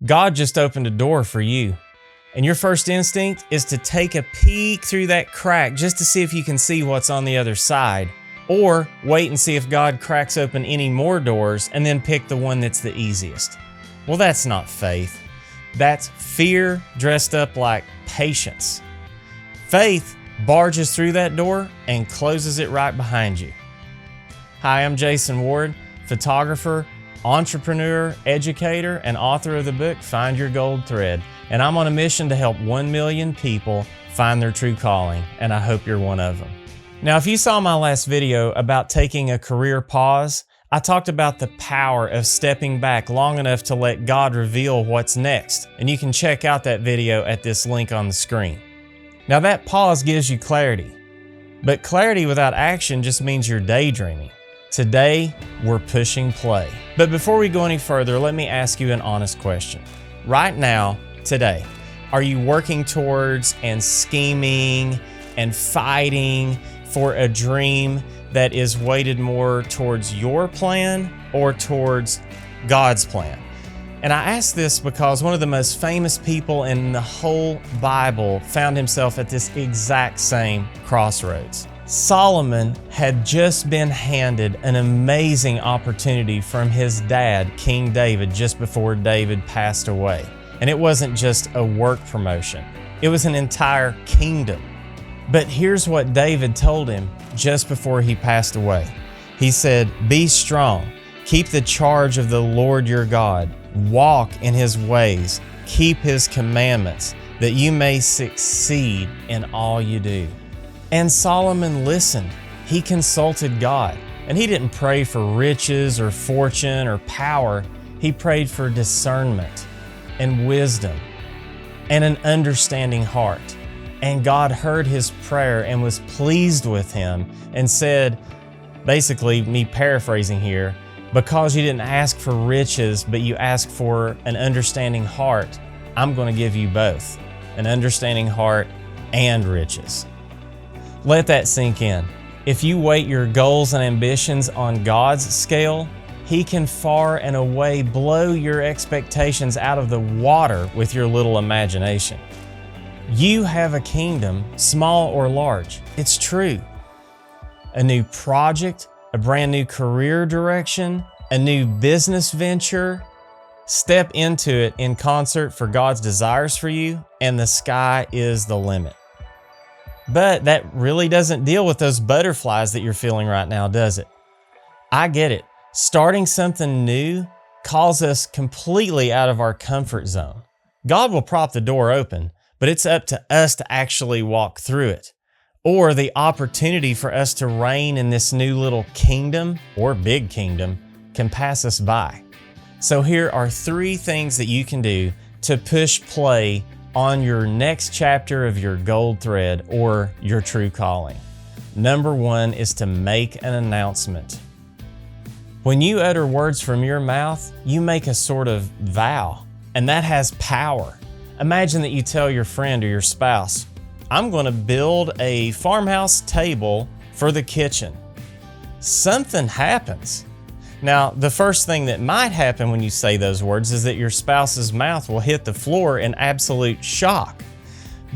God just opened a door for you. And your first instinct is to take a peek through that crack just to see if you can see what's on the other side. Or wait and see if God cracks open any more doors and then pick the one that's the easiest. Well, that's not faith. That's fear dressed up like patience. Faith barges through that door and closes it right behind you. Hi, I'm Jason Ward, photographer, entrepreneur, educator, and author of the book, Find Your Gold Thread. And I'm on a mission to help 1 million people find their true calling, and I hope you're one of them. Now, if you saw my last video about taking a career pause, I talked about the power of stepping back long enough to let God reveal what's next, and you can check out that video at this link on the screen. Now, that pause gives you clarity, but clarity without action just means you're daydreaming. Today, we're pushing play. But before we go any further, let me ask you an honest question. Right now, today, are you working towards and scheming and fighting for a dream that is weighted more towards your plan or towards God's plan? And I ask this because one of the most famous people in the whole Bible found himself at this exact same crossroads. Solomon had just been handed an amazing opportunity from his dad, King David, just before David passed away. And it wasn't just a work promotion. It was an entire kingdom. But here's what David told him just before he passed away. He said, "Be strong, keep the charge of the Lord your God, walk in his ways, keep his commandments, that you may succeed in all you do." And Solomon listened. He consulted God. And he didn't pray for riches or fortune or power. He prayed for discernment and wisdom and an understanding heart. And God heard his prayer and was pleased with him and said, basically, me paraphrasing here, because you didn't ask for riches, but you asked for an understanding heart, I'm going to give you both, an understanding heart and riches. Let that sink in. If you weight your goals and ambitions on God's scale, he can far and away blow your expectations out of the water with your little imagination. You have a kingdom, small or large. It's true. A new project, a brand new career direction, a new business venture. Step into it in concert for God's desires for you, and the sky is the limit. But that really doesn't deal with those butterflies that you're feeling right now, does it? I get it. Starting something new calls us completely out of our comfort zone. God will prop the door open, but it's up to us to actually walk through it. Or the opportunity for us to reign in this new little kingdom or big kingdom can pass us by. So here are 3 things that you can do to push play on your next chapter of your gold thread or your true calling. Number 1 is to make an announcement. When you utter words from your mouth, you make a sort of vow, and that has power. Imagine that you tell your friend or your spouse, I'm going to build a farmhouse table for the kitchen. Something happens. Now, the first thing that might happen when you say those words is that your spouse's mouth will hit the floor in absolute shock.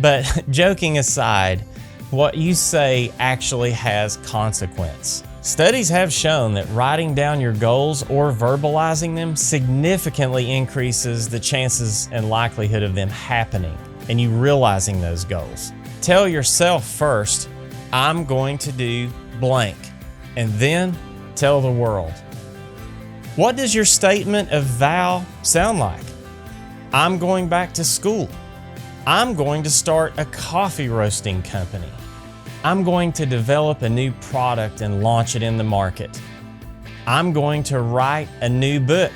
But joking aside, what you say actually has consequence. Studies have shown that writing down your goals or verbalizing them significantly increases the chances and likelihood of them happening and you realizing those goals. Tell yourself first, I'm going to do blank, and then tell the world. What does your statement of vow sound like? I'm going back to school. I'm going to start a coffee roasting company. I'm going to develop a new product and launch it in the market. I'm going to write a new book.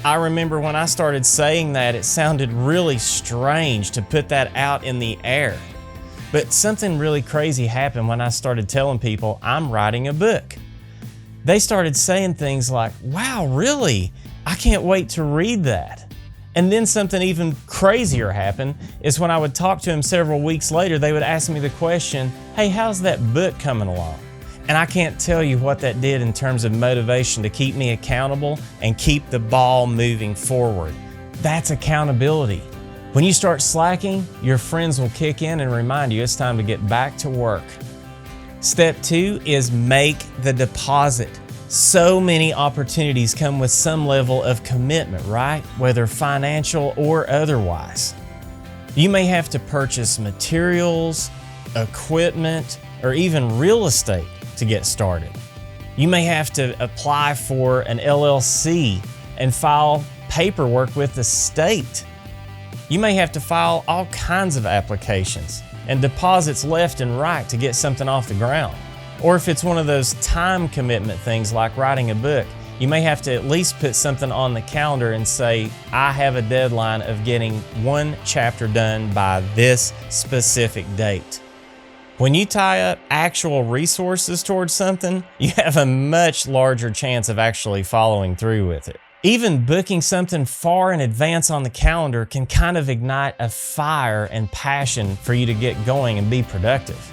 I remember when I started saying that, it sounded really strange to put that out in the air. But something really crazy happened when I started telling people I'm writing a book. They started saying things like, wow, really? I can't wait to read that. And then something even crazier happened is when I would talk to them several weeks later, they would ask me the question, hey, how's that book coming along? And I can't tell you what that did in terms of motivation to keep me accountable and keep the ball moving forward. That's accountability. When you start slacking, your friends will kick in and remind you it's time to get back to work. Step 2 is make the deposit. So many opportunities come with some level of commitment, right? Whether financial or otherwise. You may have to purchase materials, equipment, or even real estate to get started. You may have to apply for an LLC and file paperwork with the state. You may have to file all kinds of applications and deposits left and right to get something off the ground. Or if it's one of those time commitment things like writing a book, you may have to at least put something on the calendar and say, I have a deadline of getting 1 chapter done by this specific date. When you tie up actual resources towards something, you have a much larger chance of actually following through with it. Even booking something far in advance on the calendar can kind of ignite a fire and passion for you to get going and be productive.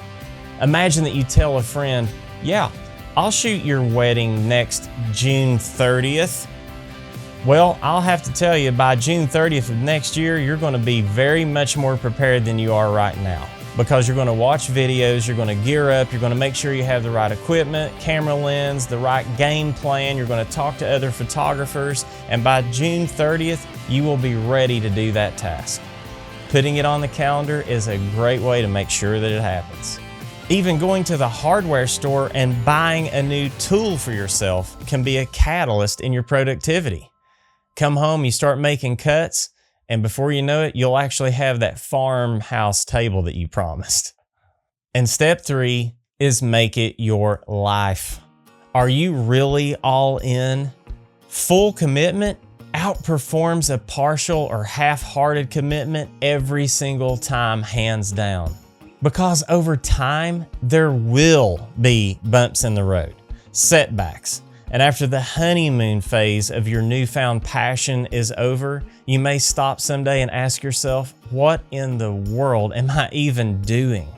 Imagine that you tell a friend, yeah, I'll shoot your wedding next June 30th. Well, I'll have to tell you, by June 30th of next year, you're going to be very much more prepared than you are right now, because you're going to watch videos, you're going to gear up, you're going to make sure you have the right equipment, camera lens, the right game plan, you're going to talk to other photographers, and by June 30th, you will be ready to do that task. Putting it on the calendar is a great way to make sure that it happens. Even going to the hardware store and buying a new tool for yourself can be a catalyst in your productivity. Come home, you start making cuts, and before you know it, you'll actually have that farmhouse table that you promised. And step 3 is make it your life. Are you really all in? Full commitment outperforms a partial or half-hearted commitment every single time, hands down. Because over time, there will be bumps in the road, setbacks. And after the honeymoon phase of your newfound passion is over, you may stop someday and ask yourself, what in the world am I even doing?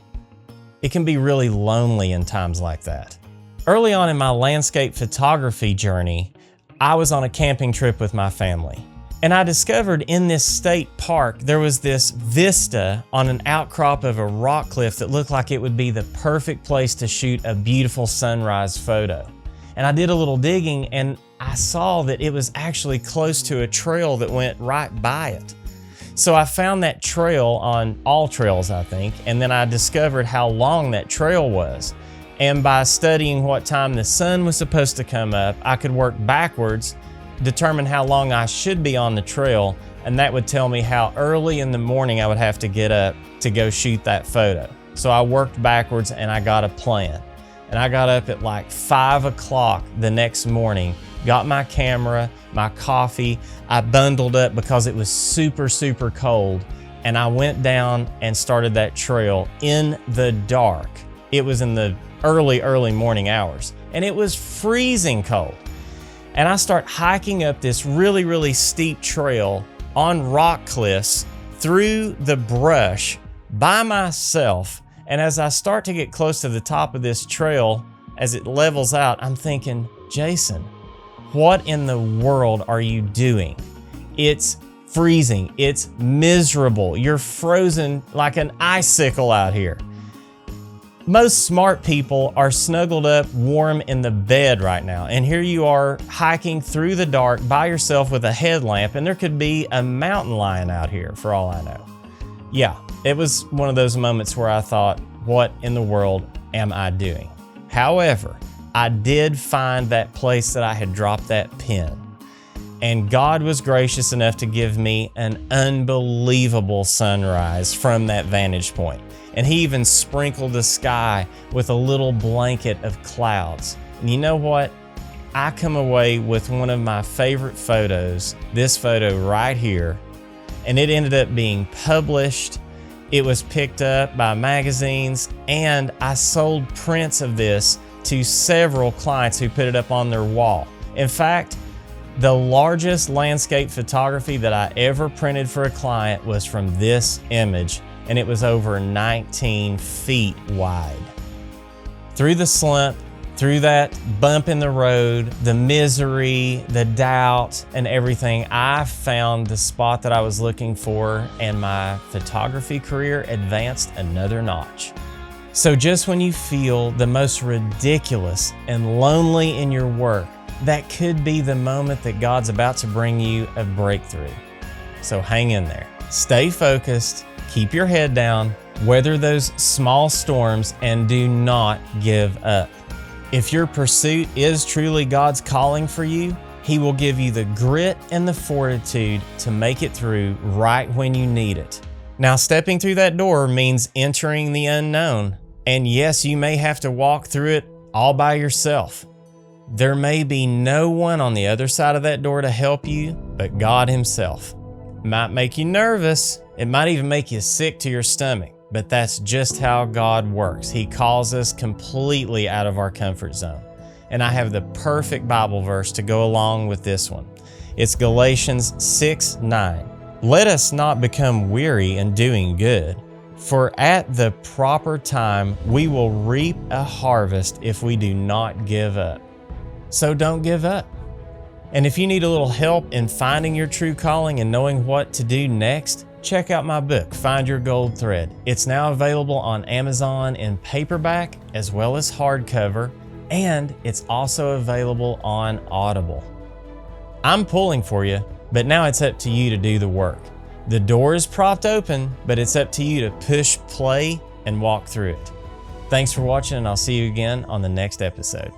It can be really lonely in times like that. Early on in my landscape photography journey, I was on a camping trip with my family. And I discovered in this state park, there was this vista on an outcrop of a rock cliff that looked like it would be the perfect place to shoot a beautiful sunrise photo. And I did a little digging and I saw that it was actually close to a trail that went right by it. So I found that trail on all trails, I think, and then I discovered how long that trail was. And by studying what time the sun was supposed to come up, I could work backwards, determine how long I should be on the trail, and that would tell me how early in the morning I would have to get up to go shoot that photo. So I worked backwards and I got a plan. And I got up at like 5 o'clock the next morning, got my camera, my coffee, I bundled up because it was super, super cold, and I went down and started that trail in the dark. It was in the early morning hours, and it was freezing cold. And I start hiking up this really, really steep trail on rock cliffs through the brush by myself. And as I start to get close to the top of this trail, as it levels out, I'm thinking, Jason, what in the world are you doing? It's freezing, it's miserable. You're frozen like an icicle out here. Most smart people are snuggled up warm in the bed right now. And here you are hiking through the dark by yourself with a headlamp, and there could be a mountain lion out here for all I know. Yeah, it was one of those moments where I thought, what in the world am I doing? However, I did find that place that I had dropped that pin. And God was gracious enough to give me an unbelievable sunrise from that vantage point. And He even sprinkled the sky with a little blanket of clouds. And you know what? I come away with one of my favorite photos, this photo right here. And it ended up being published. It was picked up by magazines, and I sold prints of this to several clients who put it up on their wall. In fact, the largest landscape photography that I ever printed for a client was from this image, and it was over 19 feet wide. Through the slump, Through that bump in the road, the misery, the doubt, and everything, I found the spot that I was looking for, and my photography career advanced another notch. So just when you feel the most ridiculous and lonely in your work, that could be the moment that God's about to bring you a breakthrough. So hang in there. Stay focused, keep your head down, weather those small storms, and do not give up. If your pursuit is truly God's calling for you, He will give you the grit and the fortitude to make it through right when you need it. Now, stepping through that door means entering the unknown. And yes, you may have to walk through it all by yourself. There may be no one on the other side of that door to help you but God Himself. It might make you nervous. It might even make you sick to your stomach. But that's just how God works. He calls us completely out of our comfort zone. And I have the perfect Bible verse to go along with this one. It's Galatians 6:9. Let us not become weary in doing good, for at the proper time we will reap a harvest if we do not give up. So don't give up. And if you need a little help in finding your true calling and knowing what to do next, check out my book, Find Your Gold Thread. It's now available on Amazon in paperback as well as hardcover, and it's also available on Audible. I'm pulling for you, but now it's up to you to do the work. The door is propped open, but it's up to you to push play and walk through it. Thanks for watching, and I'll see you again on the next episode.